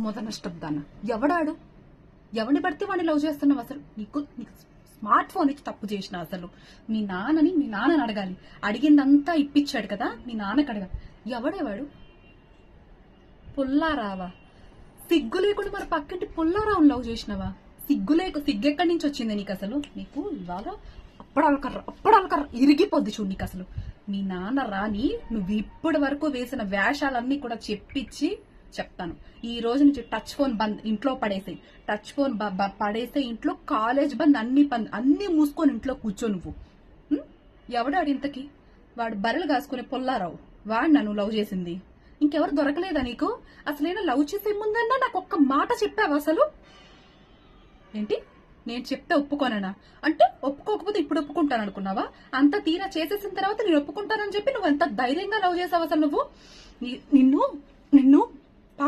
మొదన నష్టదాన్న ఎవడాడు? ఎవరిని పడితే వాడిని లవ్ చేస్తున్నావు? అసలు నీకు స్మార్ట్ ఫోన్ ఇచ్చి తప్పు చేసిన అసలు మీ నాన్నని అడగాలి. అడిగిందంతా ఇప్పించాడు కదా, మీ నాన్నకి అడగాలి. ఎవడేవాడు? పుల్లారావా? సిగ్గు లేకుండా మరి పక్కింటి పుల్లారావుని లవ్ చేసినవా? సిగ్గెక్కడి నుంచి వచ్చింది నీకు అసలు? నీకు ఇవాళ అప్పడాలకర్ర ఇరిగిపోద్ది చూడు నీకు అసలు. మీ నాన్న రాని నువ్వు ఇప్పటి వరకు వేసిన వేషాలన్నీ కూడా చెప్తాను. ఈ రోజు నుంచి టచ్ ఫోన్ బంద్, ఇంట్లో పడేసాయి. టచ్ ఫోన్ పడేసే ఇంట్లో, కాలేజ్ బంద్, అన్ని మూసుకొని ఇంట్లో కూర్చో నువ్వు. ఎవడాడు ఇంతకి? వాడు బర్రెలు కాసుకునే పుల్లారావు. వాడు నన్ను లవ్ చేసింది. ఇంకెవరు దొరకలేదా నీకు? అసలైనా లవ్ చేసే ముందన్నా నాకు ఒక్క మాట చెప్పావు అసలు? ఏంటి నేను చెప్తే ఒప్పుకోనా? అంటే ఒప్పుకోకపోతే ఇప్పుడు ఒప్పుకుంటాను అనుకున్నావా? అంత తీరా చేసేసిన తర్వాత నేను ఒప్పుకుంటానని చెప్పి నువ్వు ఎంత ధైర్యంగా లవ్ చేసావు అసలు? నువ్వు నిన్ను